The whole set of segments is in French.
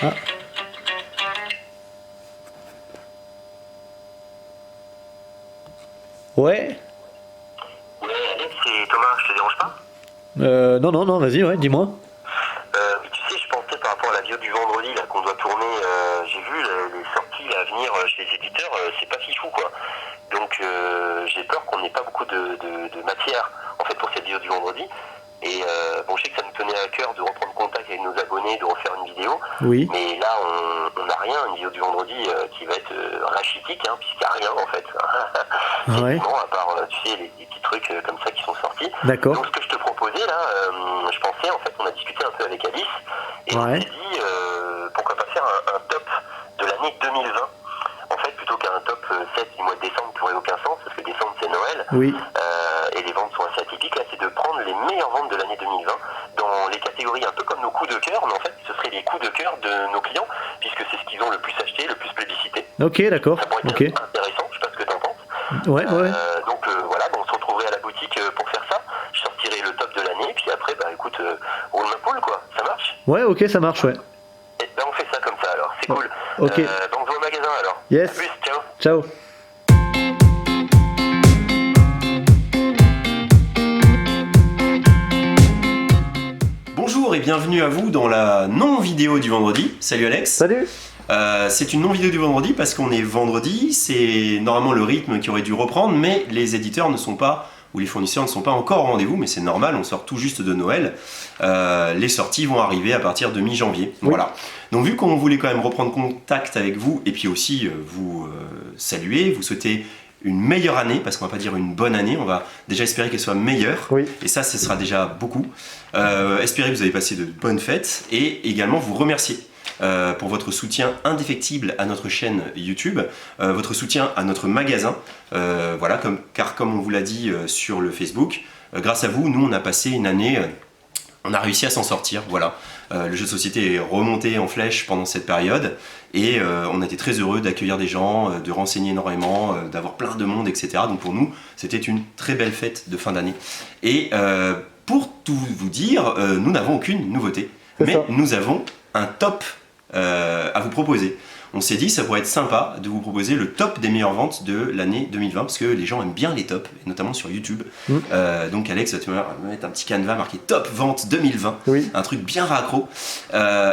Ah. Ouais. Ouais, Alex, c'est Thomas, je te dérange pas? Non, vas-y, ouais, dis-moi. Tu sais, je pensais par rapport à la vidéo du vendredi là qu'on doit tourner, j'ai vu les sorties à venir chez les éditeurs, c'est pas si fou quoi. Donc j'ai peur qu'on n'ait pas beaucoup de matière en fait pour cette vidéo du vendredi. Et bon, je sais que ça nous tenait à cœur de reprendre contact avec nos abonnés, de refaire une vidéo. Oui. Mais là, on n'a rien, une vidéo du vendredi qui va être rachitique, hein, puisqu'il n'y a rien en fait. Ouais. Quasiment, à part, tu sais, les petits trucs comme ça qui sont sortis. D'accord. Donc ce que je te proposais là, je pensais, en fait, on a discuté un peu avec Alice, et on Ouais. s'est dit, pourquoi pas faire un top de l'année 2020. En fait, plutôt qu'un top 7 du mois de décembre qui n'aurait aucun sens, parce que décembre c'est Noël, Oui. et les ventes sont assez atypiques, là c'est de prendre les meilleures ventes de l'année 2020 dans les catégories un peu comme nos coups de cœur, mais en fait ce seraient les coups de cœur de nos clients, puisque c'est ce qu'ils ont le plus acheté, le plus plébiscité. Ok, d'accord. Ça pourrait être Ok. intéressant, je sais pas ce que t'en penses. Ouais. Donc voilà, on se retrouverait à la boutique pour faire ça. Je sortirai le top de l'année, puis après, bah écoute, roule ma poule quoi, ça marche? Ouais, ok, ça marche, ouais. Et ben on fait ça comme ça alors, c'est cool. Ok. Donc on se voit au magasin alors. Yes. À plus, ciao. Ciao. Bonjour et bienvenue à vous dans la non-vidéo du vendredi. Salut Alex. Salut. C'est une non-vidéo du vendredi parce qu'on est vendredi, c'est normalement le rythme qui aurait dû reprendre, mais les éditeurs ne sont pas, ou les fournisseurs ne sont pas encore au rendez-vous, mais c'est normal, on sort tout juste de Noël. Les sorties vont arriver à partir de mi-janvier. Oui. Voilà. Donc vu qu'on voulait quand même reprendre contact avec vous et puis aussi vous saluer, vous souhaiter une meilleure année, parce qu'on va pas dire une bonne année, on va déjà espérer qu'elle soit meilleure, Oui. et ça, ce sera déjà beaucoup. Espérer que vous avez passé de bonnes fêtes, et également vous remercier pour votre soutien indéfectible à notre chaîne YouTube, votre soutien à notre magasin, voilà, car comme on vous l'a dit sur le Facebook, grâce à vous, nous on a passé une année, on a réussi à s'en sortir, voilà. Le jeu de société est remonté en flèche pendant cette période, et on a été très heureux d'accueillir des gens, de renseigner énormément, d'avoir plein de monde, etc. Donc pour nous, c'était une très belle fête de fin d'année. Et pour tout vous dire, nous n'avons aucune nouveauté, mais ça. nous avons un top à vous proposer. On s'est dit ça pourrait être sympa de vous proposer le top des meilleures ventes de l'année 2020 parce que les gens aiment bien les tops, et notamment sur YouTube. Donc Alex, tu vas mettre un petit canevas marqué top vente 2020, Oui. un truc bien raccro,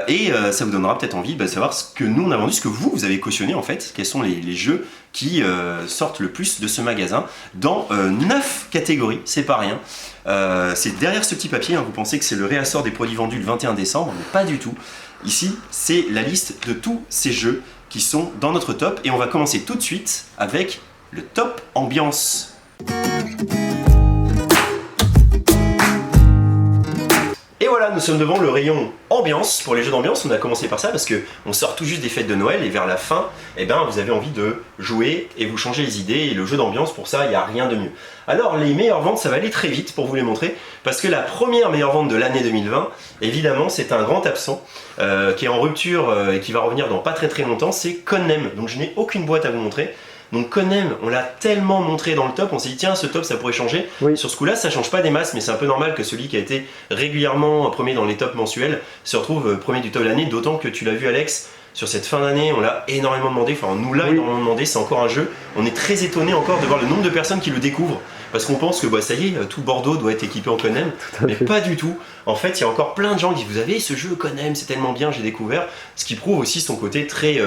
et ça vous donnera peut-être envie de savoir ce que nous on a vendu, ce que vous avez cautionné en fait, quels sont les jeux qui sortent le plus de ce magasin dans 9 catégories, c'est pas rien. C'est derrière ce petit papier, hein, vous pensez que c'est le réassort des produits vendus le 21 décembre, mais pas du tout. Ici, c'est la liste de tous ces jeux qui sont dans notre top, et on va commencer tout de suite avec le top ambiance. Et voilà, nous sommes devant le rayon ambiance. Pour les jeux d'ambiance, on a commencé par ça parce que on sort tout juste des fêtes de Noël, et vers la fin, eh ben, vous avez envie de jouer et vous changer les idées, et le jeu d'ambiance, pour ça, il n'y a rien de mieux. Alors les meilleures ventes, ça va aller très vite pour vous les montrer, parce que la première meilleure vente de l'année 2020, évidemment, c'est un grand absent qui est en rupture et qui va revenir dans pas très longtemps, c'est Connem. Donc je n'ai aucune boîte à vous montrer. Donc Connem, on l'a tellement montré dans le top, on s'est dit tiens, ce top ça pourrait changer. Oui. Sur ce coup-là, ça change pas des masses, mais c'est un peu normal que celui qui a été régulièrement premier dans les tops mensuels se retrouve premier du top de l'année, d'autant que tu l'as vu Alex, sur cette fin d'année, on l'a énormément demandé, enfin on nous l'a énormément demandé, c'est encore un jeu, on est très étonné encore de voir le nombre de personnes qui le découvrent, parce qu'on pense que bah, ça y est, tout Bordeaux doit être équipé en Connem, mais pas du tout. En fait, il y a encore plein de gens qui disent vous avez ce jeu Connem, c'est tellement bien, j'ai découvert, ce qui prouve aussi son côté très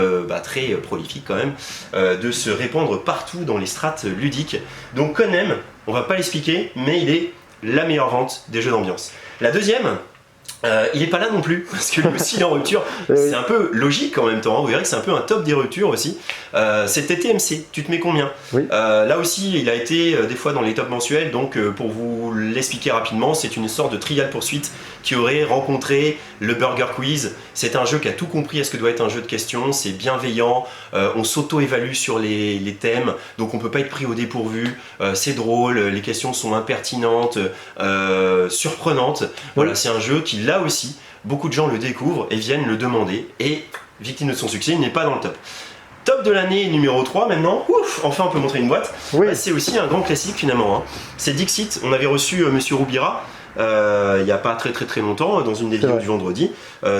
prolifique quand même, de se répandre partout dans les strates ludiques. Donc Connem, on va pas l'expliquer, mais il est la meilleure vente des jeux d'ambiance. La deuxième, il est pas là non plus, parce que lui aussi il est en rupture. C'est un peu logique en même temps, hein. Vous verrez que c'est un peu un top des ruptures aussi. C'était TMC, tu te mets combien? Oui. Là aussi il a été des fois dans les tops mensuels, donc pour vous l'expliquer rapidement, c'est une sorte de Trial Poursuite qui aurait rencontré le Burger Quiz. C'est un jeu qui a tout compris à ce que doit être un jeu de questions, c'est bienveillant, on s'auto-évalue sur les thèmes, donc on peut pas être pris au dépourvu, c'est drôle, les questions sont impertinentes, surprenantes. Voilà, c'est un jeu qui là aussi, beaucoup de gens le découvrent et viennent le demander, et victime de son succès, il n'est pas dans le top. Top de l'année numéro 3 maintenant, ouf, enfin on peut montrer une boîte. Oui. Bah, c'est aussi un grand classique finalement, hein. C'est Dixit, on avait reçu Monsieur Roubira, il n'y a pas très longtemps, dans une des vidéos du vendredi.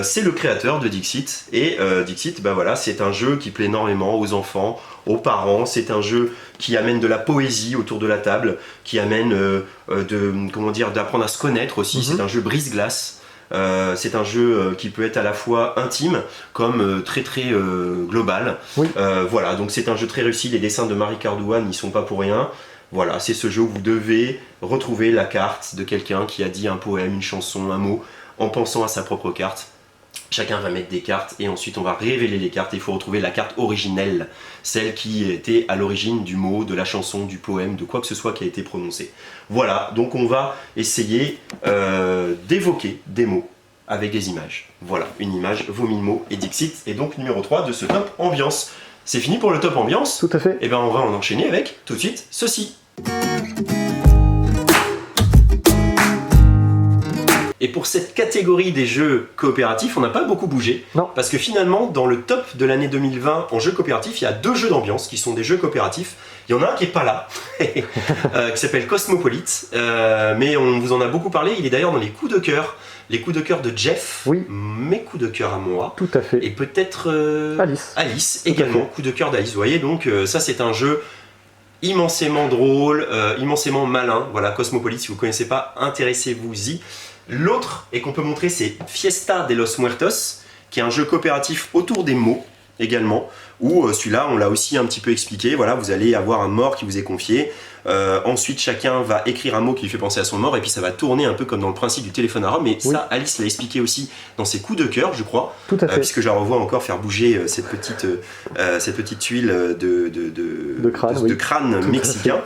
C'est le créateur de Dixit. Et Dixit, bah voilà, c'est un jeu qui plaît énormément aux enfants, aux parents. C'est un jeu qui amène de la poésie autour de la table, qui amène d'apprendre à se connaître aussi. C'est un jeu brise-glace. C'est un jeu qui peut être à la fois intime comme très global. Voilà, donc c'est un jeu très réussi. Les dessins de Marie Cardouane n'y sont pas pour rien. Voilà, c'est ce jeu où vous devez retrouver la carte de quelqu'un qui a dit un poème, une chanson, un mot, en pensant à sa propre carte. Chacun va mettre des cartes et ensuite on va révéler les cartes et il faut retrouver la carte originelle, celle qui était à l'origine du mot, de la chanson, du poème, de quoi que ce soit qui a été prononcé. Voilà, donc on va essayer d'évoquer des mots avec des images. Voilà, une image vaut 1000 mots et Dixit est donc numéro 3 de ce top ambiance. C'est fini pour le top ambiance. Tout à fait. Et bien on va en enchaîner avec tout de suite ceci. Et pour cette catégorie des jeux coopératifs, on n'a pas beaucoup bougé. Non. Parce que finalement, dans le top de l'année 2020 en jeux coopératifs, il y a 2 jeux d'ambiance qui sont des jeux coopératifs. Il y en a un qui n'est pas là, qui s'appelle Cosmopolite. Mais on vous en a beaucoup parlé. Il est d'ailleurs dans les coups de cœur. Les coups de cœur de Jeff. Oui. Mes coups de cœur à moi. Tout à fait. Et peut-être Alice également. Coup de cœur d'Alice. Vous voyez, donc ça c'est un jeu immensément drôle, immensément malin. Voilà, Cosmopolite, si vous ne connaissez pas, intéressez-vous-y. L'autre, et qu'on peut montrer, c'est Fiesta de los Muertos, qui est un jeu coopératif autour des mots également, où celui-là, on l'a aussi un petit peu expliqué. Voilà, vous allez avoir un mort qui vous est confié. Ensuite, chacun va écrire un mot qui lui fait penser à son mort, et puis ça va tourner un peu comme dans le principe du téléphone arabe. Mais ça, Alice l'a expliqué aussi dans ses coups de cœur, je crois. Tout à fait. Puisque je la revois encore faire bouger cette petite tuile de crâne mexicain.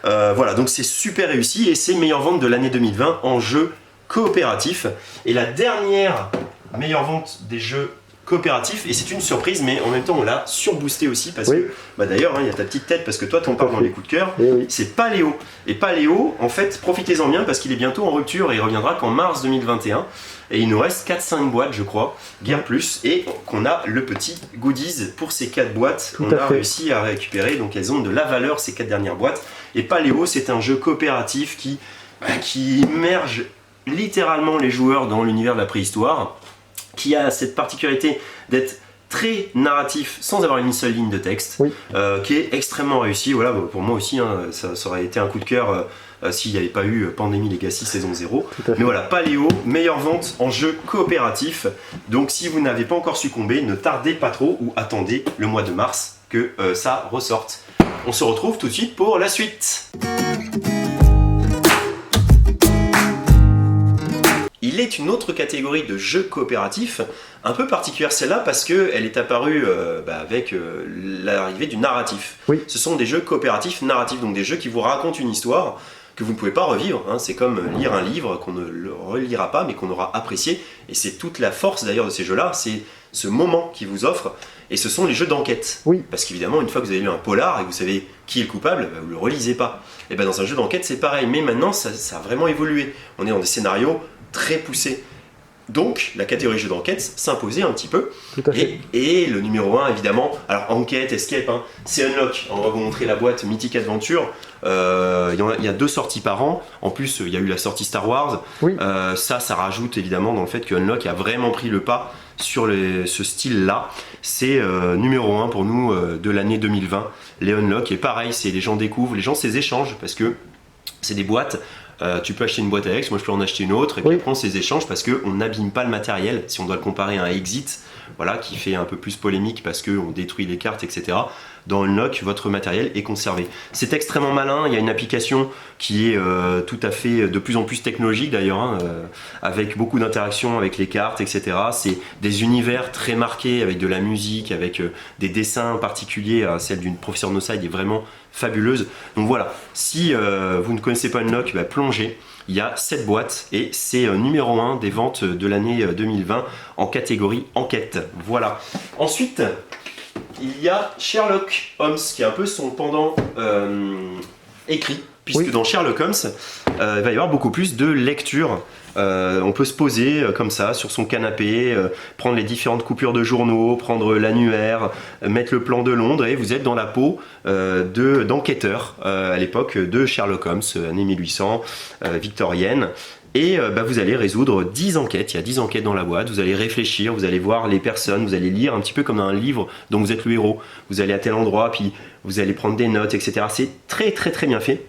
Voilà, donc c'est super réussi, et c'est meilleure vente de l'année 2020 en jeu coopératif. Et la dernière meilleure vente des jeux coopératifs, et c'est une surprise, mais en même temps on l'a surboosté aussi parce que, bah d'ailleurs, il y a ta petite tête parce que toi t'en parles dans les coups de cœur, c'est Paléo. Et Paléo, en fait, profitez-en bien parce qu'il est bientôt en rupture et il reviendra qu'en mars 2021. Et il nous reste 4-5 boîtes, je crois, guère plus, et qu'on a le petit goodies pour ces 4 boîtes qu'on a réussi à récupérer. Donc elles ont de la valeur, ces 4 dernières boîtes. Et Paléo, c'est un jeu coopératif qui immerge littéralement les joueurs dans l'univers de la préhistoire, qui a cette particularité d'être très narratif sans avoir une seule ligne de texte, qui est extrêmement réussi. Voilà, pour moi aussi, hein, ça aurait été un coup de cœur s'il n'y avait pas eu Pandémie Legacy saison 0. Mais voilà, Paléo, meilleure vente en jeu coopératif. Donc si vous n'avez pas encore succombé, ne tardez pas trop ou attendez le mois de mars que ça ressorte. On se retrouve tout de suite pour la suite. Il est une autre catégorie de jeux coopératifs, un peu particulière celle-là parce qu'elle est apparue avec l'arrivée du narratif. Ce sont des jeux coopératifs narratifs, donc des jeux qui vous racontent une histoire que vous ne pouvez pas revivre. Hein. C'est comme lire un livre qu'on ne le relira pas mais qu'on aura apprécié. Et c'est toute la force d'ailleurs de ces jeux-là, c'est ce moment qu'ils vous offrent. Et ce sont les jeux d'enquête. Parce qu'évidemment, une fois que vous avez lu un polar et que vous savez qui est le coupable, vous ne le relisez pas. Et dans un jeu d'enquête, c'est pareil. Mais maintenant, ça a vraiment évolué. On est dans des scénarios très poussés. Donc, la catégorie jeu d'enquête s'imposait un petit peu. Et le numéro 1, évidemment, alors enquête, escape, hein, c'est Unlock. On va vous montrer la boîte Mythic Adventure. Il y a 2 sorties par an. En plus, il y a eu la sortie Star Wars. Ça rajoute évidemment dans le fait que Unlock a vraiment pris le pas sur ce style-là. C'est numéro 1 pour nous de l'année 2020. Les Unlock, et pareil, les gens découvrent, les gens ces échanges, parce que c'est des boîtes. Tu peux acheter une boîte Alex, moi je peux en acheter une autre, et puis après on ces échanges parce qu'on n'abîme pas le matériel. Si on doit le comparer à un Exit, voilà, qui fait un peu plus polémique parce qu'on détruit les cartes, etc. Dans Unlock, votre matériel est conservé. C'est extrêmement malin, il y a une application qui est tout à fait de plus en plus technologique d'ailleurs, hein, avec beaucoup d'interactions avec les cartes, etc. C'est des univers très marqués avec de la musique, avec des dessins particuliers. Celle d'une professeure Noside est vraiment fabuleuse. Donc voilà, si vous ne connaissez pas Unlock, plongez. Il y a 7 boîtes et c'est numéro 1 des ventes de l'année 2020 en catégorie enquête. Voilà. Ensuite, il y a Sherlock Holmes qui est un peu son pendant écrit, puisque dans Sherlock Holmes, il va y avoir beaucoup plus de lecture. On peut se poser comme ça sur son canapé, prendre les différentes coupures de journaux, prendre l'annuaire, mettre le plan de Londres et vous êtes dans la peau d'enquêteur à l'époque de Sherlock Holmes, année 1800, victorienne. Et vous allez résoudre 10 enquêtes. Il y a 10 enquêtes dans la boîte. Vous allez réfléchir, vous allez voir les personnes, vous allez lire un petit peu comme dans un livre dont vous êtes le héros. Vous allez à tel endroit, puis vous allez prendre des notes, etc. C'est très très très bien fait.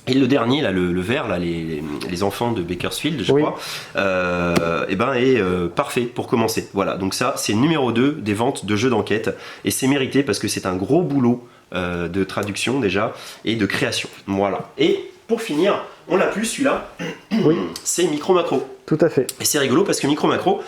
Et le dernier, là, le vert, là, les enfants de Bakersfield, je crois, est parfait pour commencer. Voilà, donc ça, c'est numéro 2 des ventes de jeux d'enquête. Et c'est mérité parce que c'est un gros boulot de traduction déjà et de création. Voilà. Et pour finir, on l'a plus celui-là, c'est Micro Macro. Tout à fait. Et c'est rigolo parce que Micro Macro,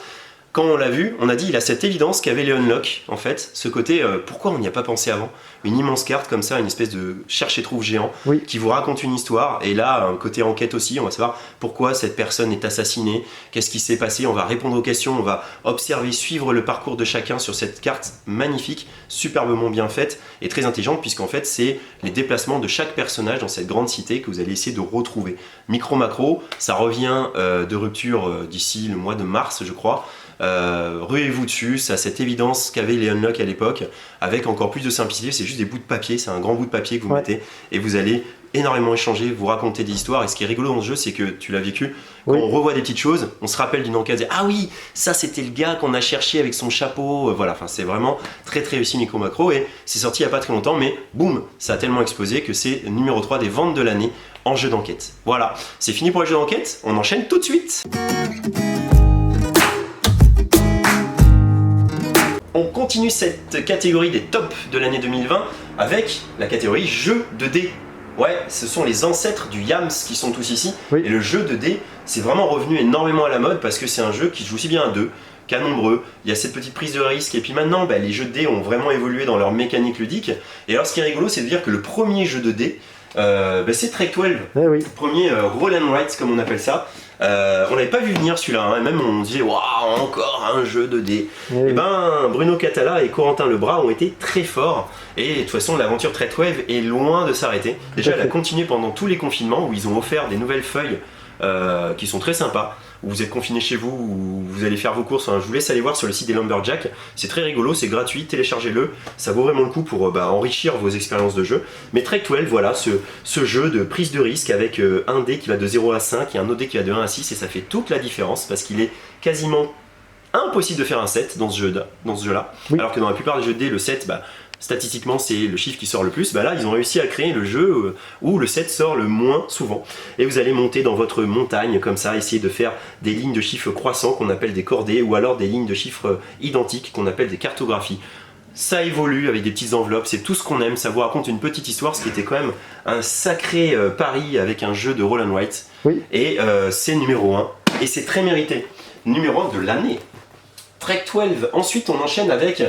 quand on l'a vu, on a dit il a cette évidence qu'avait les Unlock, en fait, ce côté pourquoi on n'y a pas pensé avant, une immense carte comme ça, une espèce de cherche-et-trouve géant qui vous raconte une histoire, et là un côté enquête aussi, on va savoir pourquoi cette personne est assassinée, qu'est-ce qui s'est passé, on va répondre aux questions, on va observer, suivre le parcours de chacun sur cette carte magnifique, superbement bien faite et très intelligente, puisqu'en fait c'est les déplacements de chaque personnage dans cette grande cité que vous allez essayer de retrouver. Micro Macro, ça revient de rupture d'ici le mois de mars je crois. Ruez-vous dessus, ça a cette évidence qu'avaient les Unlock à l'époque, avec encore plus de simplicité, c'est juste des bouts de papier, c'est un grand bout de papier que vous mettez, et vous allez énormément échanger, vous raconter des histoires, et ce qui est rigolo dans ce jeu, c'est que tu l'as vécu, quand on revoit des petites choses, on se rappelle d'une enquête, et ah oui, ça c'était le gars qu'on a cherché avec son chapeau, voilà, enfin c'est vraiment très très réussi Micro Macro, et c'est sorti il n'y a pas très longtemps, mais boum, ça a tellement explosé que c'est numéro 3 des ventes de l'année en jeu d'enquête. Voilà, c'est fini pour les jeux d'enquête, on enchaîne tout de suite. On continue cette catégorie des tops de l'année 2020 avec la catégorie jeux de dés. Ouais, ce sont les ancêtres du Yams qui sont tous ici. Et le jeu de dés, c'est vraiment revenu énormément à la mode parce que c'est un jeu qui joue aussi bien à deux qu'à nombreux. Il y a cette petite prise de risque et puis maintenant, les jeux de dés ont vraiment évolué dans leur mécanique ludique. Et alors ce qui est rigolo, c'est de dire que le premier jeu de dés, c'est Trek 12. Le premier Roll and Write comme on appelle ça. On l'avait pas vu venir celui-là, hein, et même on disait waouh, encore un jeu de dés. Et Bruno Catala et Corentin Lebras ont été très forts, et de toute façon l'aventure Trek 12 est loin de s'arrêter. Déjà elle a continué pendant tous les confinements où ils ont offert des nouvelles feuilles qui sont très sympas, où vous êtes confiné chez vous, où vous allez faire vos courses. Enfin, je vous laisse aller voir sur le site des Lumberjacks, c'est très rigolo, c'est gratuit, téléchargez-le, ça vaut vraiment le coup pour enrichir vos expériences de jeu. Mais Trek 12, voilà, ce jeu de prise de risque avec un dé qui va de 0 à 5 et un autre dé qui va de 1 à 6, et ça fait toute la différence parce qu'il est quasiment impossible de faire un 7 dans ce jeu-là, alors que dans la plupart des jeux de dés, le 7, statistiquement c'est le chiffre qui sort le plus. Là ils ont réussi à créer le jeu où le 7 sort le moins souvent, et vous allez monter dans votre montagne comme ça, essayer de faire des lignes de chiffres croissants qu'on appelle des cordées, ou alors des lignes de chiffres identiques qu'on appelle des cartographies. Ça évolue avec des petites enveloppes, c'est tout ce qu'on aime, ça vous raconte une petite histoire, ce qui était quand même un sacré pari avec un jeu de Roll and Write. Et c'est numéro 1, et c'est très mérité, numéro 1 de l'année. Trek 12, ensuite on enchaîne avec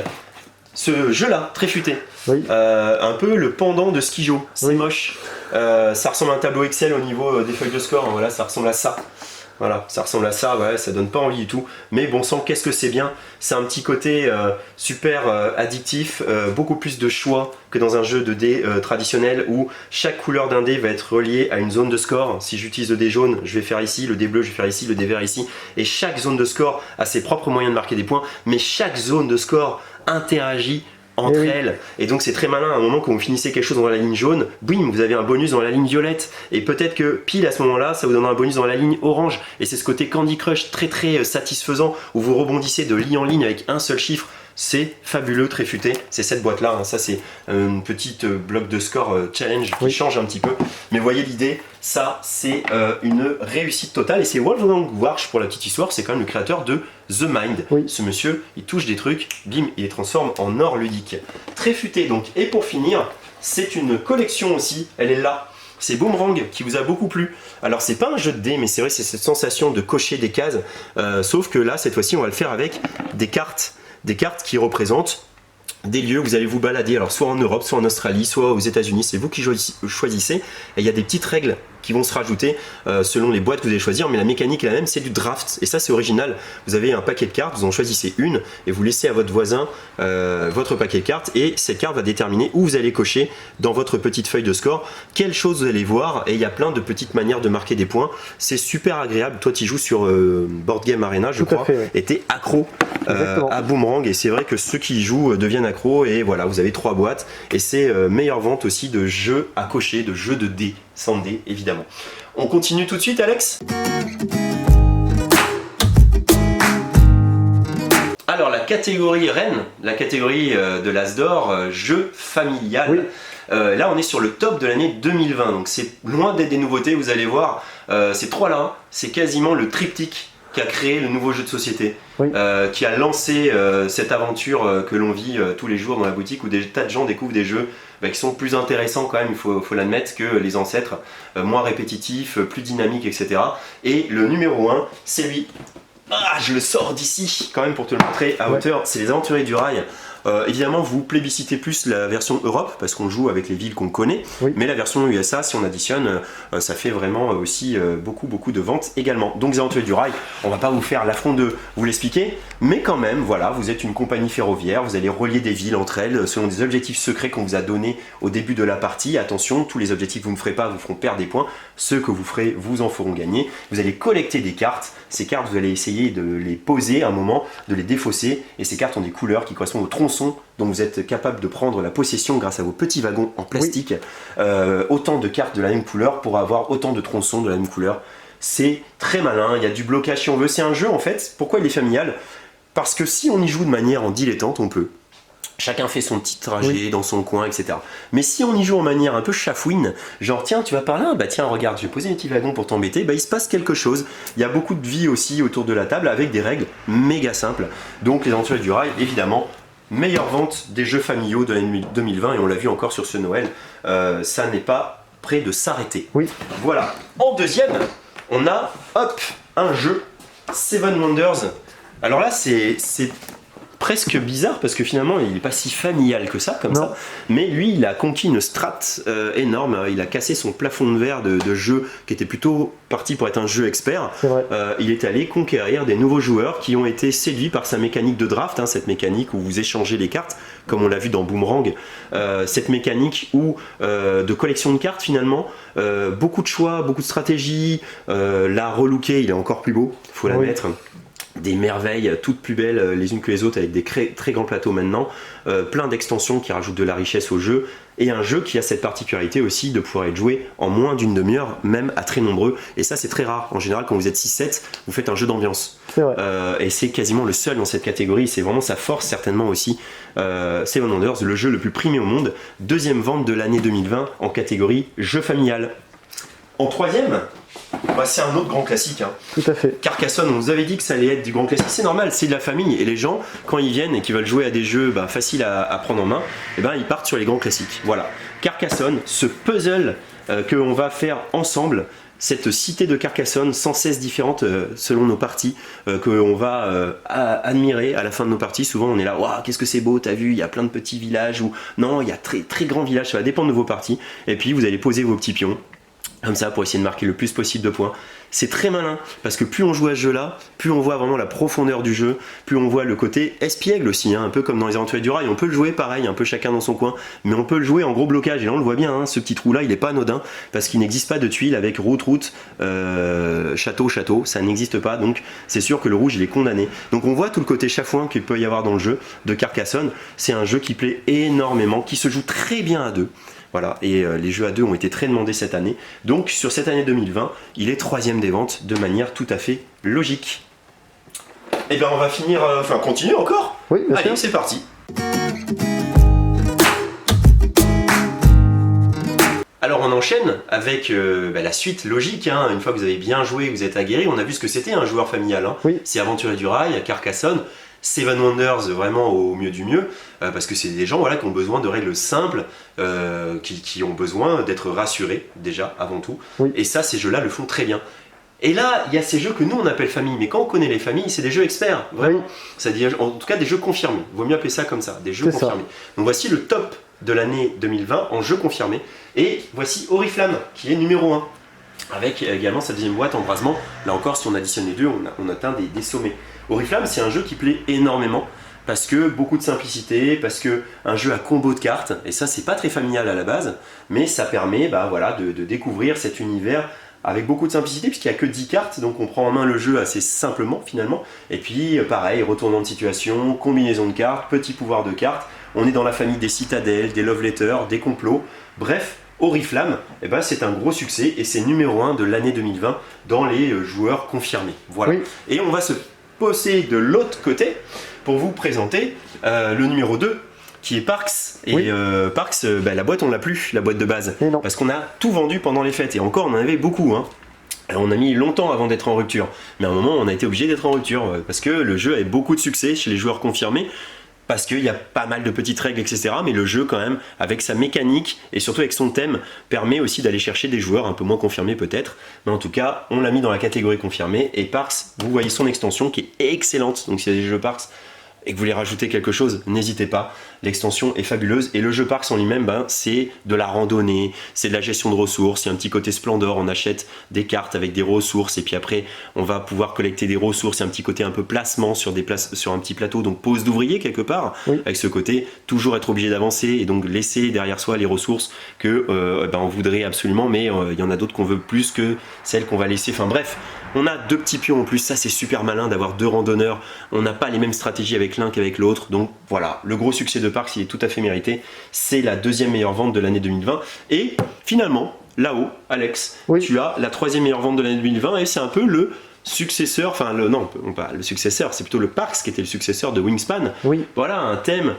ce jeu-là, très futé. Un peu le pendant de Skijo, c'est moche. Ça ressemble à un tableau Excel au niveau des feuilles de score, voilà, ça ressemble à ça. Voilà, ça ressemble à ça, ouais, ça donne pas envie du tout. Mais bon sang, qu'est-ce que c'est bien. C'est un petit côté super addictif, beaucoup plus de choix que dans un jeu de dés traditionnel où chaque couleur d'un dé va être reliée à une zone de score. Si j'utilise le dé jaune, je vais faire ici, le dé bleu, je vais faire ici, le dé vert ici. Et chaque zone de score a ses propres moyens de marquer des points, mais chaque zone de score interagit entre elles, et donc c'est très malin. À un moment quand vous finissez quelque chose dans la ligne jaune, boum, vous avez un bonus dans la ligne violette, et peut-être que pile à ce moment là ça vous donne un bonus dans la ligne orange, et c'est ce côté Candy Crush très très satisfaisant où vous rebondissez de ligne en ligne avec un seul chiffre. C'est fabuleux, très futé. C'est cette boîte là, hein. Ça c'est une petite bloc de score challenge qui change un petit peu, mais voyez l'idée, ça c'est une réussite totale. Et c'est Wolfgang Warsch, pour la petite histoire, c'est quand même le créateur de The Mind. Ce monsieur, il touche des trucs, bim, il les transforme en or ludique. Très futé donc. Et pour finir, c'est une collection aussi, elle est là. C'est Boomerang qui vous a beaucoup plu. Alors c'est pas un jeu de dés, mais c'est vrai, c'est cette sensation de cocher des cases, sauf que là cette fois-ci on va le faire avec des cartes qui représentent des lieux où vous allez vous balader, alors soit en Europe, soit en Australie, soit aux États-Unis, c'est vous qui choisissez, et il y a des petites règles qui vont se rajouter selon les boîtes que vous allez choisir, mais la mécanique est la même, c'est du draft, et ça c'est original. Vous avez un paquet de cartes, vous en choisissez une, et vous laissez à votre voisin votre paquet de cartes, et cette carte va déterminer où vous allez cocher dans votre petite feuille de score quelle chose vous allez voir, et il y a plein de petites manières de marquer des points. C'est super agréable. Toi tu joues sur Board Game Arena je crois, et t'es accro à Boomerang, et c'est vrai que ceux qui y jouent deviennent accros, et voilà, vous avez 3 boîtes, et c'est meilleure vente aussi de jeux à cocher, de jeux de dés, sans dés évidemment. On continue tout de suite Alex ? Alors la catégorie reine, la catégorie de l'As d'or, jeu familial. Oui. Là on est sur le top de l'année 2020, donc c'est loin d'être des nouveautés, vous allez voir. Ces trois-là, c'est quasiment le triptyque qui a créé le nouveau jeu de société, Oui. qui a lancé cette aventure que l'on vit tous les jours dans la boutique, où des tas de gens découvrent des jeux qui sont plus intéressants quand même, il faut l'admettre, que les ancêtres, moins répétitifs, plus dynamiques, etc. Et le numéro 1, c'est lui. Ah, je le sors d'ici quand même pour te le montrer à hauteur, c'est les Aventuriers du Rail. Évidemment, vous plébiscitez plus la version Europe parce qu'on joue avec les villes qu'on connaît, Oui. mais la version USA, si on additionne, ça fait vraiment aussi beaucoup de ventes également. Donc, les Aventuriers du Rail, on va pas vous faire l'affront de vous l'expliquer, mais quand même, voilà, vous êtes une compagnie ferroviaire, vous allez relier des villes entre elles selon des objectifs secrets qu'on vous a donnés au début de la partie. Attention, tous les objectifs que vous ne ferez pas vous feront perdre des points, ceux que vous ferez vous en feront gagner. Vous allez collecter des cartes, ces cartes, vous allez essayer de les poser à un moment, de les défausser, et ces cartes ont des couleurs qui correspondent au tronçon dont vous êtes capable de prendre la possession grâce à vos petits wagons en plastique. Autant de cartes de la même couleur pour avoir autant de tronçons de la même couleur. C'est très malin, il y a du blocage si on veut. C'est un jeu en fait, pourquoi il est familial? Parce que si on y joue de manière en dilettante, on peut. Chacun fait son petit trajet dans son coin, etc. Mais si on y joue en manière un peu chafouine, genre tiens, tu vas par là, bah tiens, regarde, je vais poser un petit wagon pour t'embêter, bah il se passe quelque chose. Il y a beaucoup de vie aussi autour de la table avec des règles méga simples. Donc les Aventuriers du Rail, évidemment, meilleure vente des jeux familiaux de l'année 2020, et on l'a vu encore sur ce Noël, ça n'est pas près de s'arrêter. Oui. Voilà. En deuxième, on a, hop, un jeu, Seven Wonders. Alors là, c'est presque bizarre parce que finalement il n'est pas si familial que ça comme ça, mais lui il a conquis une strat énorme, il a cassé son plafond de verre de jeu qui était plutôt parti pour être un jeu expert. C'est vrai. Il est allé conquérir des nouveaux joueurs qui ont été séduits par sa mécanique de draft, cette mécanique où vous échangez les cartes comme on l'a vu dans Boomerang, cette mécanique où de collection de cartes finalement, beaucoup de choix, beaucoup de stratégies, là relooké il est encore plus beau, faut l'admettre. Des merveilles toutes plus belles les unes que les autres avec des très grands plateaux maintenant, plein d'extensions qui rajoutent de la richesse au jeu, et un jeu qui a cette particularité aussi de pouvoir être joué en moins d'une demi-heure, même à très nombreux, et ça c'est très rare. En général quand vous êtes 6-7, vous faites un jeu d'ambiance, et c'est quasiment le seul dans cette catégorie, c'est vraiment sa force certainement aussi. Seven Wonders, le jeu le plus primé au monde, deuxième vente de l'année 2020 en catégorie jeu familial. En troisième, bah, c'est un autre grand classique. Tout à fait. Carcassonne, on vous avait dit que ça allait être du grand classique, c'est normal, c'est de la famille, et les gens, quand ils viennent et qu'ils veulent jouer à des jeux faciles à prendre en main, ils partent sur les grands classiques. Voilà, Carcassonne, ce puzzle qu'on va faire ensemble, cette cité de Carcassonne sans cesse différente selon nos parties, qu'on va admirer à la fin de nos parties. Souvent on est là, waouh, qu'est-ce que c'est beau, t'as vu, il y a plein de petits villages, ou non, il y a très grands villages, ça va dépendre de vos parties, et puis vous allez poser vos petits pions comme ça pour essayer de marquer le plus possible de points. C'est très malin parce que plus on joue à ce jeu là, plus on voit vraiment la profondeur du jeu, plus on voit le côté espiègle aussi, un peu comme dans les Aventuriers du Rail. On peut le jouer pareil, un peu chacun dans son coin, mais on peut le jouer en gros blocage, et là on le voit bien, ce petit trou là il est pas anodin parce qu'il n'existe pas de tuiles avec route, château, ça n'existe pas, donc c'est sûr que le rouge il est condamné. Donc on voit tout le côté chafouin qu'il peut y avoir dans le jeu de Carcassonne. C'est un jeu qui plaît énormément, qui se joue très bien à deux. Voilà, et les jeux à deux ont été très demandés cette année. Donc sur cette année 2020, il est troisième des ventes de manière tout à fait logique. Et bien on va finir, continuer encore. Oui, bien Allez, sûr. c'est parti. Alors on enchaîne avec la suite logique, une fois que vous avez bien joué, que vous êtes aguerri, on a vu ce que c'était un joueur familial. Oui. C'est Aventuriers du Rail, Carcassonne, Seven Wonders vraiment au mieux du mieux, parce que c'est des gens qui ont besoin de règles simples, qui ont besoin d'être rassurés déjà avant tout, et ça ces jeux-là le font très bien. Et là, il y a ces jeux que nous on appelle famille, mais quand on connaît les familles, c'est des jeux experts, vraiment. C'est-à-dire, en tout cas des jeux confirmés, vaut mieux appeler ça comme ça, des jeux confirmés. Donc voici le top de l'année 2020 en jeux confirmés, et voici Oriflamme qui est numéro 1, avec également sa deuxième boîte Embrasement. Là encore, si on additionne les deux, on atteint des sommets. Oriflamme, c'est un jeu qui plaît énormément, parce que beaucoup de simplicité, parce que un jeu à combo de cartes, et ça c'est pas très familial à la base, mais ça permet de découvrir cet univers avec beaucoup de simplicité, puisqu'il n'y a que 10 cartes, donc on prend en main le jeu assez simplement finalement, et puis pareil, retournement de situation, combinaison de cartes, petit pouvoir de cartes, on est dans la famille des citadelles, des love letters, des complots, bref, Oriflamme, eh ben, c'est un gros succès et c'est numéro 1 de l'année 2020 dans les joueurs confirmés. Voilà. Oui. Et on va se poser de l'autre côté pour vous présenter le numéro 2 qui est Parks. Et Oui. Parks, la boîte on l'a plus, la boîte de base. Et non. Parce qu'on a tout vendu pendant les fêtes et encore on en avait beaucoup. Hein. Alors, on a mis longtemps avant d'être en rupture, mais à un moment on a été obligé d'être en rupture parce que le jeu avait beaucoup de succès chez les joueurs confirmés. Parce qu'il y a pas mal de petites règles, etc. Mais le jeu, quand même, avec sa mécanique et surtout avec son thème, permet aussi d'aller chercher des joueurs un peu moins confirmés peut-être. Mais en tout cas, on l'a mis dans la catégorie confirmée. Et Parks, vous voyez son extension qui est excellente. Donc s'il y a des jeux Parks et que vous voulez rajouter quelque chose, n'hésitez pas. L'extension est fabuleuse. Et le jeu Parks en lui-même, c'est de la randonnée, c'est de la gestion de ressources. Il y a un petit côté Splendor. On achète des cartes avec des ressources. Et puis après, on va pouvoir collecter des ressources. Il y a un petit côté un peu placement sur un petit plateau. Donc pose d'ouvrier quelque part. Oui. Avec ce côté, toujours être obligé d'avancer. Et donc laisser derrière soi les ressources que on voudrait absolument. Mais il y en a d'autres qu'on veut plus que celles qu'on va laisser. Enfin bref. On a 2 petits pions en plus, ça c'est super malin d'avoir 2 randonneurs, on n'a pas les mêmes stratégies avec l'un qu'avec l'autre, donc voilà, le gros succès de Parks il est tout à fait mérité, c'est la 2e meilleure vente de l'année 2020, et finalement, là-haut, Alex, Oui. tu as la 3e meilleure vente de l'année 2020, et c'est un peu le successeur, non pas le successeur, c'est plutôt le Parks qui était le successeur de Wingspan. Oui. Voilà, un thème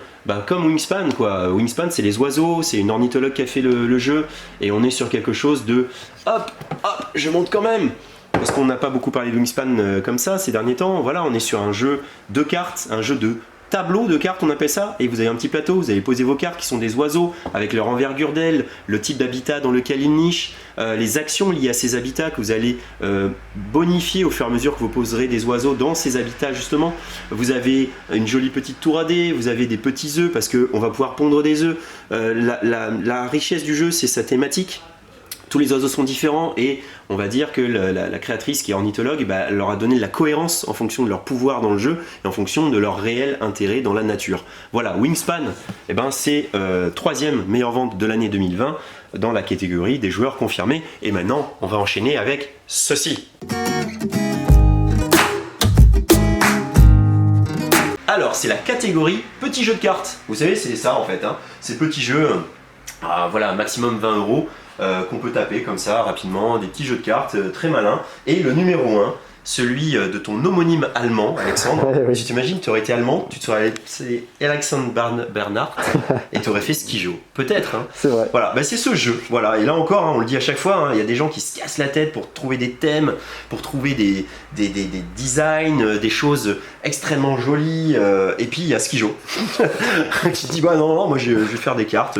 comme Wingspan quoi. Wingspan c'est les oiseaux, c'est une ornithologue qui a fait le jeu, et on est sur quelque chose de hop, je monte quand même. Parce qu'on n'a pas beaucoup parlé de Wingspan comme ça ces derniers temps. Voilà, on est sur un jeu de cartes, un jeu de tableau de cartes, on appelle ça. Et vous avez un petit plateau, vous allez poser vos cartes qui sont des oiseaux avec leur envergure d'aile, le type d'habitat dans lequel ils nichent, les actions liées à ces habitats que vous allez bonifier au fur et à mesure que vous poserez des oiseaux dans ces habitats justement. Vous avez une jolie petite tour à dés, vous avez des petits œufs parce qu'on va pouvoir pondre des œufs. La richesse du jeu, c'est sa thématique. Tous les oiseaux sont différents et on va dire que la créatrice qui est ornithologue leur a donné de la cohérence en fonction de leur pouvoir dans le jeu et en fonction de leur réel intérêt dans la nature. Voilà, Wingspan, c'est 3e meilleure vente de l'année 2020 dans la catégorie des joueurs confirmés. Et maintenant, on va enchaîner avec ceci. Alors, c'est la catégorie petits jeux de cartes. Vous savez, c'est ça en fait, hein. Ces petits jeux, voilà, maximum 20 €. Qu'on peut taper comme ça rapidement, des petits jeux de cartes très malins. Et le numéro 1, celui de ton homonyme allemand, Alexandre. Oui. Si tu imagines, tu aurais été allemand, tu te serais c'est Alexandre Bernhardt et tu aurais fait Skijo. Peut-être. Hein. C'est vrai. Voilà, c'est ce jeu. Voilà. Et là encore, on le dit à chaque fois, il y a des gens qui se cassent la tête pour trouver des thèmes, pour trouver des designs, des choses extrêmement jolies. Et puis il y a Skijo qui dit non, moi je vais faire des cartes.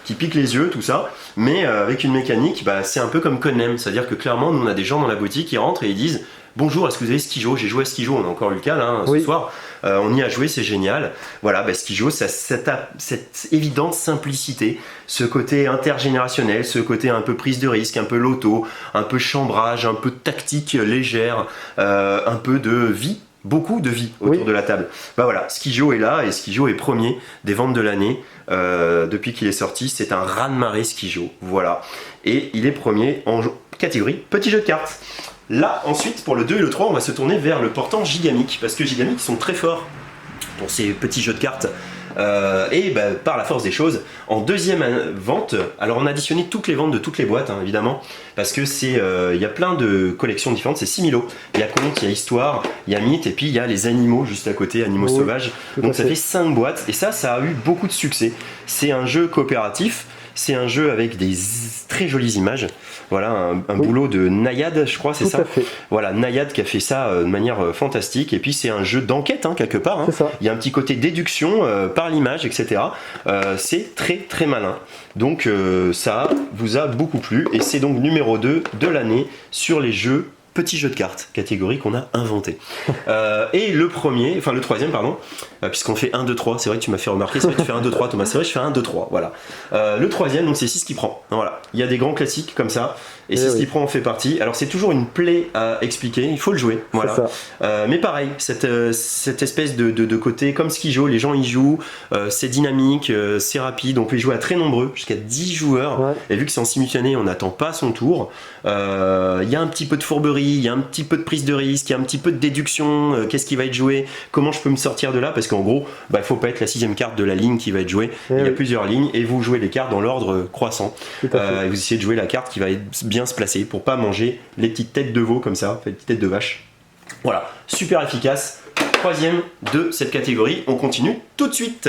Qui piquent les yeux, tout ça, mais avec une mécanique, c'est un peu comme Codenem, c'est-à-dire que clairement, nous on a des gens dans la boutique qui rentrent et ils disent bonjour, est-ce que vous avez Skijo? J'ai joué à Skijo, on a encore eu le cas là, ce soir, on y a joué, c'est génial. Voilà, Skijo, ça a cette évidente simplicité, ce côté intergénérationnel, ce côté un peu prise de risque, un peu loto, un peu chambrage, un peu tactique légère, un peu de vie. Beaucoup de vie autour de la table. Voilà, Skijo est là et Skijo est premier des ventes de l'année depuis qu'il est sorti. C'est un raz-de-marée Skijo, voilà. Et il est premier en catégorie petit jeu de cartes. Là, ensuite, pour le 2 et le 3, on va se tourner vers le portant Gigamic parce que Gigamic sont très forts pour ces petits jeux de cartes. Par la force des choses, en 2e vente, alors on a additionné toutes les ventes de toutes les boîtes, évidemment, parce que il y a plein de collections différentes, c'est 6 000 €. Il y a conte, il y a histoire, il y a mythe, et puis il y a les animaux juste à côté, animaux sauvages. Donc ça fait 5 boîtes, et ça a eu beaucoup de succès. C'est un jeu coopératif, c'est un jeu avec des très jolies images. Voilà, un boulot de Nayad, je crois, c'est ça. Tout à fait. Voilà, Nayad qui a fait ça de manière fantastique. Et puis c'est un jeu d'enquête, quelque part. C'est ça. Il y a un petit côté déduction par l'image, etc. C'est très très malin. Donc ça vous a beaucoup plu. Et c'est donc numéro 2 de l'année sur les jeux petits jeux de cartes, catégorie qu'on a inventée. Et le troisième, pardon, puisqu'on fait 1, 2, 3, c'est vrai que tu m'as fait remarquer, c'est vrai que tu fais 1, 2, 3, Thomas, c'est vrai que je fais 1, 2, 3, voilà. Le troisième, donc c'est 6 qui prend. Voilà. Il y a des grands classiques comme ça, et 6 qui prend en fait partie. Alors c'est toujours une plaie à expliquer, il faut le jouer, voilà. Mais pareil, cette espèce de côté, comme Skijo, les gens y jouent, c'est dynamique, c'est rapide, on peut y jouer à très nombreux, jusqu'à 10 joueurs, et vu que c'est en simultané, on n'attend pas son tour. Il y a un petit peu de fourberie, il y a un petit peu de prise de risque, il y a un petit peu de déduction, qu'est-ce qui va être joué, comment je peux me sortir de là, parce qu'en gros, il ne faut pas être la 6e carte de la ligne qui va être jouée. Il y a plusieurs lignes et vous jouez les cartes dans l'ordre croissant. Et vous essayez de jouer la carte qui va bien se placer pour pas manger les petites têtes de veau comme ça, les petites têtes de vache. Voilà, super efficace. 3e de cette catégorie. On continue tout de suite.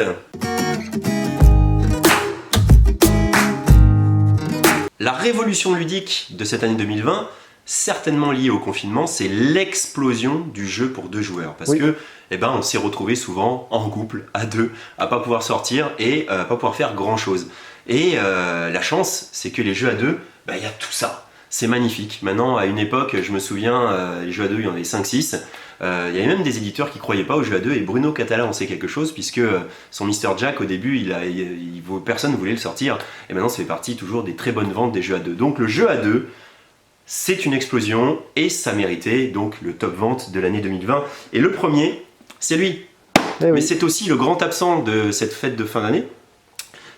La révolution ludique de cette année 2020, certainement liée au confinement, c'est l'explosion du jeu pour 2 joueurs. Parce que, on s'est retrouvé souvent en couple, à 2, à pas pouvoir sortir et pas pouvoir faire grand chose. Et la chance, c'est que les jeux à 2, il y a tout ça. C'est magnifique. Maintenant, à une époque, je me souviens, les jeux à 2, il y en avait 5-6. Il y avait même des éditeurs qui ne croyaient pas aux jeux à 2, et Bruno Catala en sait quelque chose, puisque son Mr. Jack, au début, personne ne voulait le sortir, et maintenant ça fait partie toujours des très bonnes ventes des jeux à 2. Donc le jeu à 2, c'est une explosion, et ça méritait donc le top vente de l'année 2020. Et le premier, c'est lui. Mais c'est aussi le grand absent de cette fête de fin d'année.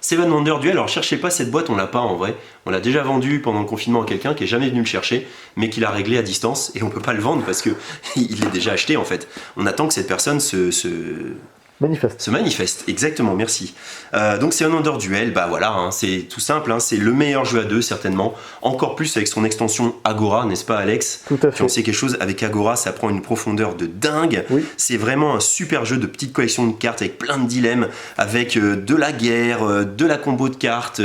Seven Wonders Duel, alors cherchez pas cette boîte, on l'a pas en vrai. On l'a déjà vendu pendant le confinement à quelqu'un qui est jamais venu le chercher, mais qui l'a réglé à distance, et on peut pas le vendre parce que il est déjà acheté en fait. On attend que cette personne se manifeste, exactement, merci. Donc c'est un Wonders Duel, voilà, c'est tout simple, c'est le meilleur jeu à 2 certainement, encore plus avec son extension Agora, n'est-ce pas Alex? Tout à fait. Puis on sait quelque chose, avec Agora ça prend une profondeur de dingue, c'est vraiment un super jeu de petite collection de cartes avec plein de dilemmes, avec de la guerre, de la combo de cartes,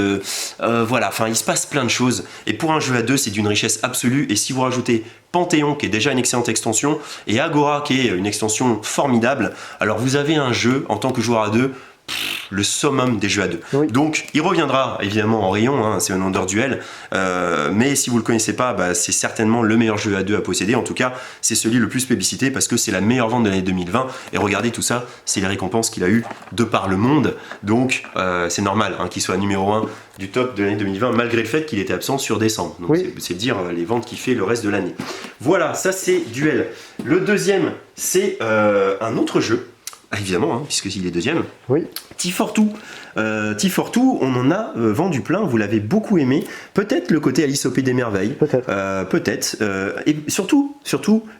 voilà, il se passe plein de choses, et pour un jeu à 2 c'est d'une richesse absolue, et si vous rajoutez Panthéon qui est déjà une excellente extension et Agora qui est une extension formidable, alors vous avez un jeu en tant que joueur à 2, le summum des jeux à 2. Donc il reviendra évidemment en rayon, c'est un Wonders Duel, mais si vous le connaissez pas, c'est certainement le meilleur jeu à 2 à posséder. En tout cas c'est celui le plus plébiscité parce que c'est la meilleure vente de l'année 2020, et regardez tout ça, c'est les récompenses qu'il a eu de par le monde, donc c'est normal qu'il soit numéro 1 du top de l'année 2020 malgré le fait qu'il était absent sur décembre. Donc c'est dire les ventes qu'il fait le reste de l'année. Voilà, ça c'est Duel. Le deuxième, c'est un autre jeu. Évidemment, puisqu'il est deuxième. T42. T42, on en a vendu plein, vous l'avez beaucoup aimé. Peut-être le côté Alice au Pays des Merveilles. Peut-être. Et surtout,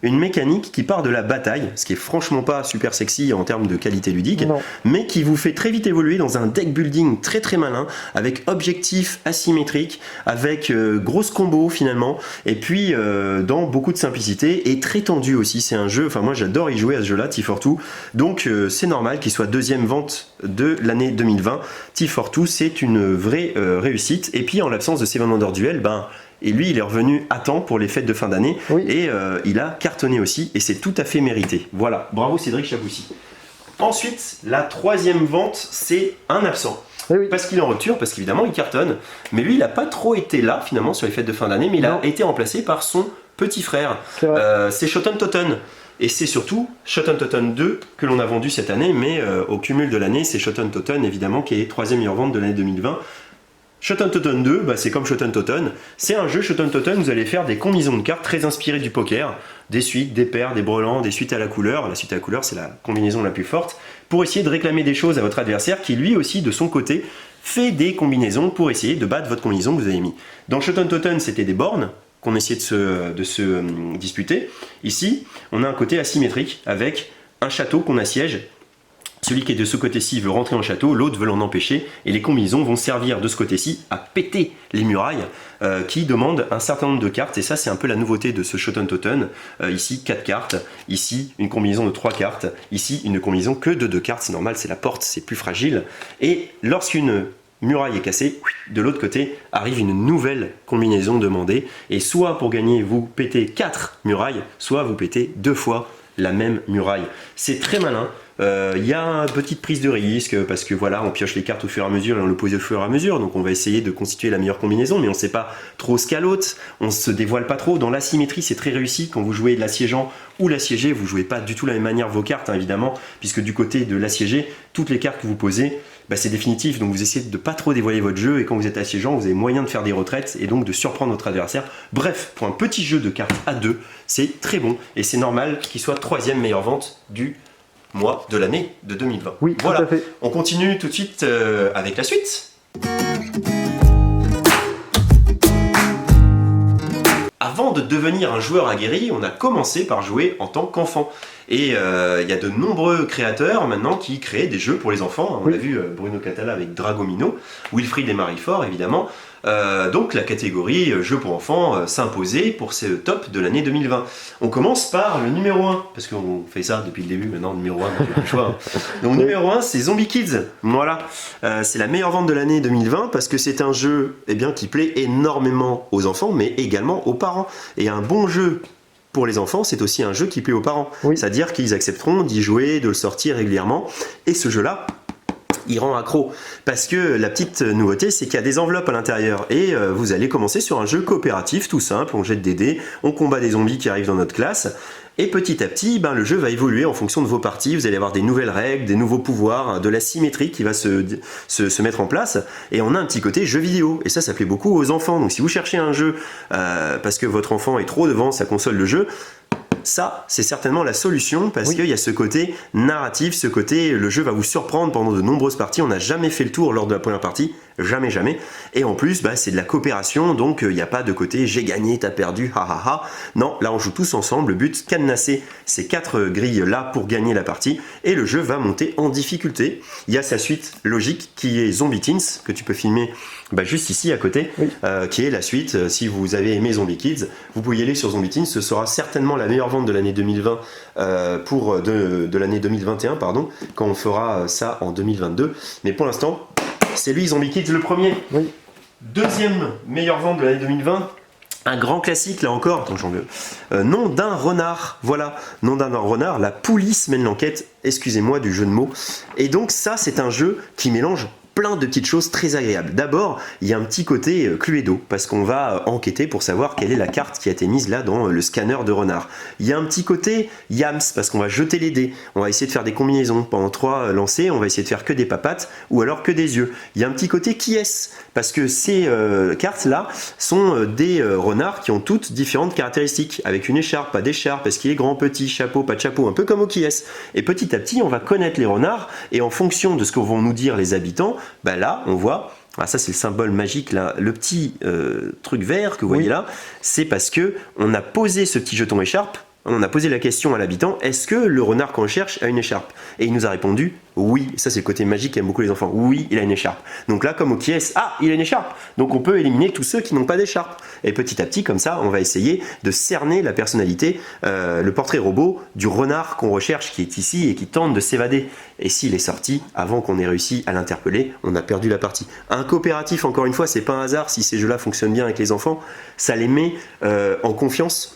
une mécanique qui part de la bataille, ce qui est franchement pas super sexy en termes de qualité ludique, mais qui vous fait très vite évoluer dans un deck building très très malin, avec objectifs asymétriques, avec grosses combos finalement, et puis dans beaucoup de simplicité, et très tendu aussi. C'est un jeu, moi j'adore y jouer à ce jeu-là, T42. Donc c'est normal qu'il soit deuxième vente de l'année 2020. T42, c'est une vraie réussite. Et puis en l'absence de Seven Wonders Duel, et lui il est revenu à temps pour les fêtes de fin d'année, et il a cartonné aussi, et c'est tout à fait mérité. Voilà, bravo Cédric Chapoussi. Ensuite, la troisième vente, c'est un absent. Parce qu'il est en rupture, parce qu'évidemment il cartonne, mais lui il n'a pas trop été là finalement sur les fêtes de fin d'année, mais il a été remplacé par son petit frère. C'est Shoten Totten. Et c'est surtout Shoten Totten 2 que l'on a vendu cette année, mais au cumul de l'année, c'est Shoten Totten évidemment qui est 3e meilleure vente de l'année 2020. Shoten Totten 2, c'est comme Shoten Totten. C'est un jeu Shoten Totten, vous allez faire des combinaisons de cartes très inspirées du poker, des suites, des paires, des brelans, des suites à la couleur. La suite à la couleur, c'est la combinaison la plus forte, pour essayer de réclamer des choses à votre adversaire qui lui aussi, de son côté, fait des combinaisons pour essayer de battre votre combinaison que vous avez mis. Dans Shoten Totten, c'était des bornes qu'on essayait de se disputer. Ici, on a un côté asymétrique avec un château qu'on assiège. Celui qui est de ce côté-ci veut rentrer en château, l'autre veut l'en empêcher, et les combinaisons vont servir de ce côté-ci à péter les murailles qui demandent un certain nombre de cartes, et ça c'est un peu la nouveauté de ce Shoten Totten. Ici 4 cartes, ici une combinaison de 3 cartes, ici une combinaison que de 2 cartes, c'est normal, c'est la porte, c'est plus fragile, et lorsqu'une muraille est cassée, de l'autre côté arrive une nouvelle combinaison demandée, et soit pour gagner vous pétez 4 murailles, soit vous pétez 2 fois la même muraille. C'est très malin. Il y a une petite prise de risque parce que voilà, on pioche les cartes au fur et à mesure et on le pose au fur et à mesure, donc on va essayer de constituer la meilleure combinaison, mais on ne sait pas trop ce qu'a l'autre, on se dévoile pas trop. Dans l'asymétrie, c'est très réussi. Quand vous jouez de l'assiégeant ou l'assiégé, vous jouez pas du tout la même manière vos cartes, évidemment, puisque du côté de l'assiégé, toutes les cartes que vous posez, c'est définitif, donc vous essayez de pas trop dévoiler votre jeu, et quand vous êtes assiégeant, vous avez moyen de faire des retraites et donc de surprendre votre adversaire. Bref, pour un petit jeu de cartes à 2, c'est très bon, et c'est normal qu'il soit 3e meilleure vente du mois de l'année de 2020. Oui, voilà. tout à fait. On continue tout de suite avec la suite. avant de devenir un joueur aguerri, on a commencé par jouer en tant qu'enfant. Et il y a de nombreux créateurs maintenant qui créent des jeux pour les enfants. On l'a vu Bruno Catala avec Dragomino, Wilfried et Marie-Fort évidemment. Donc la catégorie jeux pour enfants s'imposait pour ce top de l'année 2020. On commence par le numéro 1, parce qu'on fait ça depuis le début, maintenant numéro 1, on n'a plus le choix. Donc numéro 1, c'est Zombie Kids. Voilà, c'est la meilleure vente de l'année 2020 parce que c'est un jeu qui plaît énormément aux enfants, mais également aux parents. Et un bon jeu pour les enfants, c'est aussi un jeu qui plaît aux parents. C'est-à-dire qu'ils accepteront d'y jouer, de le sortir régulièrement. Et ce jeu-là, il rend accro. Parce que la petite nouveauté, c'est qu'il y a des enveloppes à l'intérieur. Et vous allez commencer sur un jeu coopératif, tout simple. On jette des dés, on combat des zombies qui arrivent dans notre classe. Et petit à petit, le jeu va évoluer en fonction de vos parties. Vous allez avoir des nouvelles règles, des nouveaux pouvoirs, de la symétrie qui va se mettre en place. Et on a un petit côté jeu vidéo. Et ça plaît beaucoup aux enfants. Donc si vous cherchez un jeu parce que votre enfant est trop devant sa console de jeu, ça, c'est certainement la solution parce qu'il y a ce côté narratif, ce côté le jeu va vous surprendre pendant de nombreuses parties. On n'a jamais fait le tour lors de la première partie, jamais. Et en plus, c'est de la coopération, donc il n'y a pas de côté j'ai gagné, t'as perdu, ha ha ha. Non, là on joue tous ensemble. Le but, cadenasser ces 4 grilles là pour gagner la partie et le jeu va monter en difficulté. Il y a sa suite logique qui est Zombie Teens que tu peux filmer juste ici à côté, qui est la suite. Si vous avez aimé Zombie Kids, vous pouvez y aller sur Zombie Teens. Ce sera certainement la meilleure vente de l'année 2020 de l'année 2021, pardon, quand on fera ça en 2022. Mais pour l'instant, c'est lui, Zombie Kids, le premier. Deuxième meilleure vente de l'année 2020. Un grand classique là encore, Nom d'un renard, voilà, Nom d'un renard, la police mène l'enquête, excusez-moi du jeu de mots. Et donc ça c'est un jeu qui mélange plein de petites choses très agréables. D'abord, il y a un petit côté Cluedo, parce qu'on va enquêter pour savoir quelle est la carte qui a été mise là dans le scanner de renard. Il y a un petit côté Yams, parce qu'on va jeter les dés, on va essayer de faire des combinaisons. Pendant 3 lancers, on va essayer de faire que des papates, ou alors que des yeux. Il y a un petit côté qui est-ce, parce que ces cartes-là sont des renards qui ont toutes différentes caractéristiques, avec une écharpe, pas d'écharpe, est-ce qu'il est grand, petit, chapeau, pas de chapeau, un peu comme au qui est-ce. Et petit à petit, on va connaître les renards, et en fonction de ce que vont nous dire les habitants, là, on voit, ça c'est le symbole magique, là, le petit truc vert que vous voyez là, c'est parce que on a posé ce petit jeton écharpe, on a posé la question à l'habitant, est-ce que le renard qu'on cherche a une écharpe? Et il nous a répondu oui. Ça c'est le côté magique qu'aiment beaucoup les enfants. Oui, il a une écharpe. Donc là, comme au qui est, il a une écharpe. Donc on peut éliminer tous ceux qui n'ont pas d'écharpe. Et petit à petit, comme ça, on va essayer de cerner la personnalité, le portrait robot du renard qu'on recherche, qui est ici et qui tente de s'évader. Et s'il est sorti avant qu'on ait réussi à l'interpeller, on a perdu la partie. Un coopératif, encore une fois, c'est pas un hasard si ces jeux-là fonctionnent bien avec les enfants. Ça les met en confiance.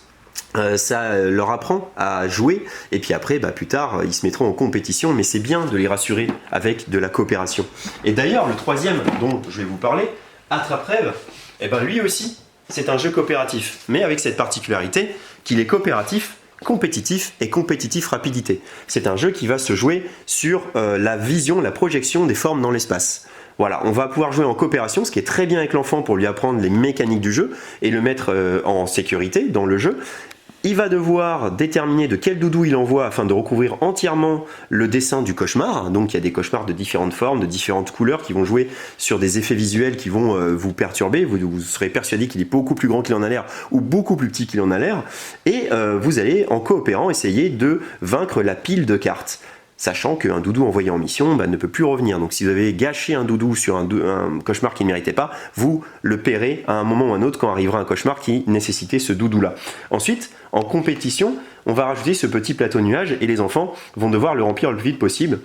Ça leur apprend à jouer et puis après plus tard ils se mettront en compétition, mais c'est bien de les rassurer avec de la coopération. Et d'ailleurs le troisième dont je vais vous parler, Attrape-Rêve, lui aussi c'est un jeu coopératif, mais avec cette particularité qu'il est coopératif, compétitif et compétitif rapidité. C'est un jeu qui va se jouer sur la vision, la projection des formes dans l'espace. Voilà, on va pouvoir jouer en coopération, ce qui est très bien avec l'enfant pour lui apprendre les mécaniques du jeu et le mettre en sécurité dans le jeu. Il va devoir déterminer de quel doudou il envoie afin de recouvrir entièrement le dessin du cauchemar. Donc il y a des cauchemars de différentes formes, de différentes couleurs qui vont jouer sur des effets visuels qui vont vous perturber. Vous serez persuadé qu'il est beaucoup plus grand qu'il en a l'air ou beaucoup plus petit qu'il en a l'air. Et vous allez, en coopérant, essayer de vaincre la pile de cartes. Sachant qu'un doudou envoyé en mission ne peut plus revenir. Donc si vous avez gâché un doudou sur un cauchemar qui ne méritait pas, vous le paierez à un moment ou un autre quand arrivera un cauchemar qui nécessitait ce doudou-là. Ensuite, en compétition, on va rajouter ce petit plateau nuage et les enfants vont devoir le remplir le plus vite possible.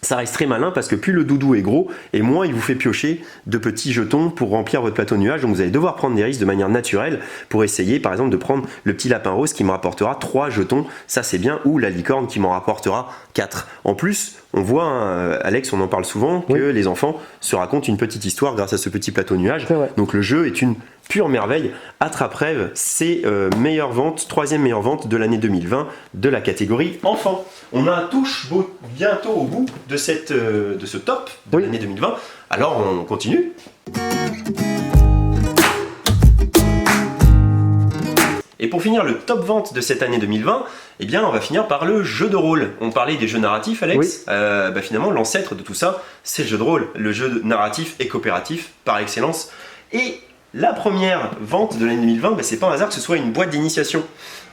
Ça reste très malin parce que plus le doudou est gros et moins il vous fait piocher de petits jetons pour remplir votre plateau nuage. Donc vous allez devoir prendre des risques de manière naturelle pour essayer par exemple de prendre le petit lapin rose qui me rapportera 3 jetons, ça c'est bien, ou la licorne qui m'en rapportera 4. En plus, on voit, Alex, on en parle souvent, que les enfants se racontent une petite histoire grâce à ce petit plateau nuage. Donc le jeu est une pure merveille. Attrape-Rêve, c'est meilleure vente, 3e meilleure vente de l'année 2020 de la catégorie enfant. On touche bientôt au bout de ce top de l'année 2020. Alors on continue. Et pour finir le top vente de cette année 2020, on va finir par le jeu de rôle. On parlait des jeux narratifs, Alex. Finalement, l'ancêtre de tout ça, c'est le jeu de rôle. Le jeu narratif et coopératif par excellence. Et la première vente de l'année 2020, c'est pas un hasard que ce soit une boîte d'initiation.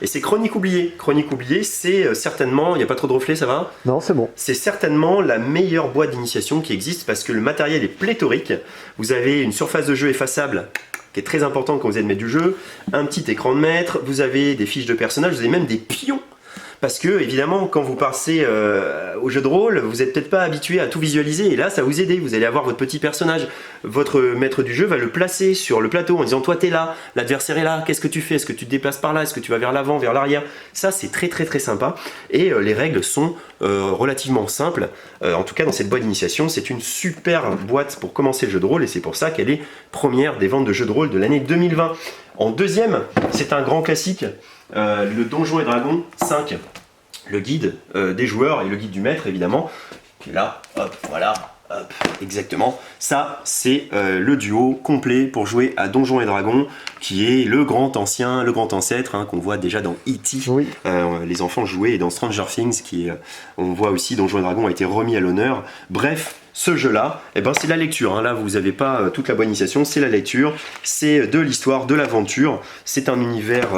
Et c'est Chronique oubliée. Chronique oubliée, c'est certainement, il n'y a pas trop de reflets, ça va? Non, c'est bon. C'est certainement la meilleure boîte d'initiation qui existe parce que le matériel est pléthorique. Vous avez une surface de jeu effaçable qui est très importante quand vous allez mettre du jeu, un petit écran de maître, vous avez des fiches de personnages, vous avez même des pions. Parce que, évidemment, quand vous passez au jeu de rôle, vous n'êtes peut-être pas habitué à tout visualiser. Et là, ça va vous aider. Vous allez avoir votre petit personnage. Votre maître du jeu va le placer sur le plateau en disant « Toi, t'es là. L'adversaire est là. Qu'est-ce que tu fais? Est-ce que tu te déplaces par là? Est-ce que tu vas vers l'avant, vers l'arrière ?» Ça, c'est très, très, très sympa. Et les règles sont relativement simples. En tout cas, dans cette boîte d'initiation, c'est une super boîte pour commencer le jeu de rôle. Et c'est pour ça qu'elle est première des ventes de jeux de rôle de l'année 2020. En deuxième, c'est un grand classique. Le Donjons et Dragons 5, le guide des joueurs et le guide du maître évidemment, qui est là, hop, voilà, hop, exactement. Ça, c'est le duo complet pour jouer à Donjons et Dragons, qui est le grand ancien, le grand ancêtre, hein, qu'on voit déjà dans E.T. Oui. Les enfants jouaient, et dans Stranger Things, on voit aussi Donjons et Dragons a été remis à l'honneur. Bref, ce jeu-là, eh ben, c'est la lecture. Hein. Là, vous n'avez pas toute la bonne initiation, c'est la lecture, c'est de l'histoire, de l'aventure. C'est un univers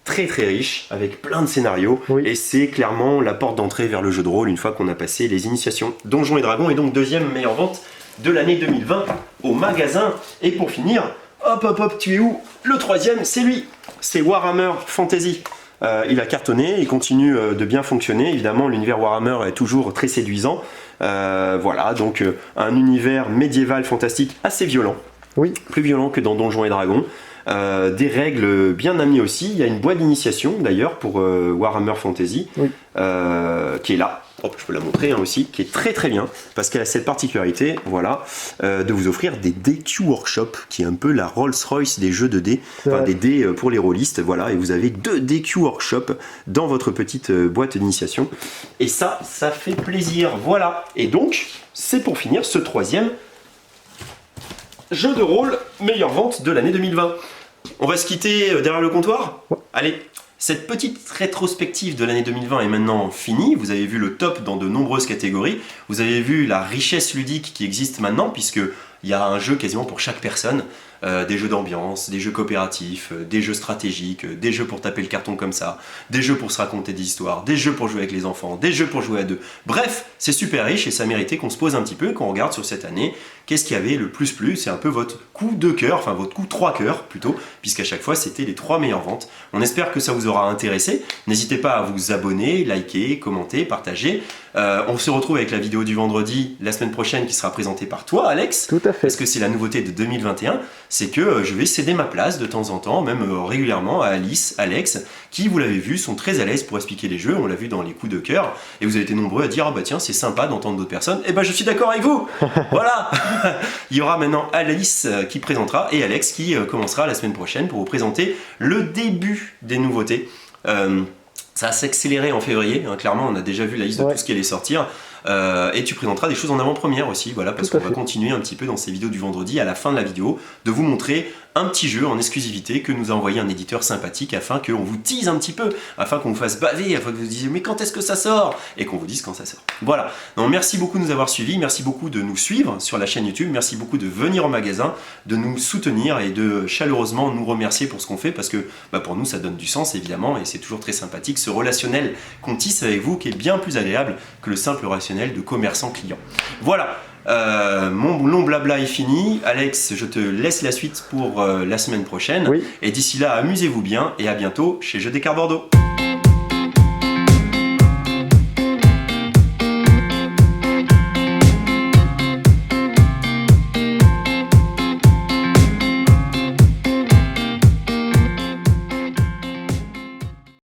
très très riche, avec plein de scénarios, oui. Et c'est clairement la porte d'entrée vers le jeu de rôle une fois qu'on a passé les initiations. Donjons et Dragons est donc deuxième meilleure vente de l'année 2020 au magasin. Et pour finir, hop hop hop, tu es où? Le troisième, c'est lui, c'est Warhammer Fantasy. Il a cartonné, il continue de bien fonctionner. Évidemment, l'univers Warhammer est toujours très séduisant. Voilà, donc un univers médiéval fantastique assez violent. Oui. Plus violent que dans Donjons et Dragons. Des règles bien amiées aussi. Il y a une boîte d'initiation d'ailleurs pour Warhammer Fantasy, oui. Qui est là. Hop, je peux la montrer hein, aussi, qui est très très bien parce qu'elle a cette particularité, voilà, de vous offrir des DQ Workshop, qui est un peu la Rolls-Royce des jeux de dés, enfin des dés pour les rôlistes, voilà, et vous avez 2 DQ Workshop dans votre petite boîte d'initiation. Et ça fait plaisir, voilà. Et donc, c'est pour finir ce troisième jeu de rôle meilleure vente de l'année 2020. On va se quitter derrière le comptoir. Ouais. Allez, cette petite rétrospective de l'année 2020 est maintenant finie. Vous avez vu le top dans de nombreuses catégories. Vous avez vu la richesse ludique qui existe maintenant, puisqu'il y a un jeu quasiment pour chaque personne. Des jeux d'ambiance, des jeux coopératifs, des jeux stratégiques, des jeux pour taper le carton comme ça, des jeux pour se raconter des histoires, des jeux pour jouer avec les enfants, des jeux pour jouer à deux. Bref, c'est super riche et ça méritait qu'on se pose un petit peu, qu'on regarde sur cette année, qu'est-ce qui avait le plus plu. C'est un peu votre coup de cœur, enfin votre coup 3 cœurs plutôt, puisqu'à chaque fois c'était les 3 meilleures ventes. On espère que ça vous aura intéressé. N'hésitez pas à vous abonner, liker, commenter, partager. On se retrouve avec la vidéo du vendredi la semaine prochaine qui sera présentée par toi, Alex. Tout à fait. Parce que c'est la nouveauté de 2021, c'est que je vais céder ma place de temps en temps, même régulièrement, à Alice, Alex, qui, vous l'avez vu, sont très à l'aise pour expliquer les jeux. On l'a vu dans les coups de cœur. Et vous avez été nombreux à dire, ah bah tiens, c'est sympa d'entendre d'autres personnes. Et bah je suis d'accord avec vous. Voilà. Il y aura maintenant Alice qui présentera et Alex qui commencera la semaine prochaine pour vous présenter le début des nouveautés. Ça va s'accélérer en février, hein, clairement on a déjà vu la liste de tout ce qui allait sortir. Et tu présenteras des choses en avant-première aussi, voilà, parce qu'on va continuer un petit peu dans ces vidéos du vendredi, à la fin de la vidéo, de vous montrer un petit jeu en exclusivité que nous a envoyé un éditeur sympathique afin qu'on vous tease un petit peu, afin qu'on vous fasse baver, afin que vous vous disiez mais quand est-ce que ça sort? Et qu'on vous dise quand ça sort. Voilà, donc merci beaucoup de nous avoir suivis, merci beaucoup de nous suivre sur la chaîne YouTube, merci beaucoup de venir au magasin, de nous soutenir et de chaleureusement nous remercier pour ce qu'on fait, parce que bah, pour nous ça donne du sens évidemment, et c'est toujours très sympathique ce relationnel qu'on tisse avec vous qui est bien plus agréable que le simple relationnel de commerçant-client. Voilà. Mon long blabla est fini. Alex, je te laisse la suite pour la semaine prochaine. Oui. Et d'ici là, amusez-vous bien et à bientôt chez Jeux d'Écart Bordeaux.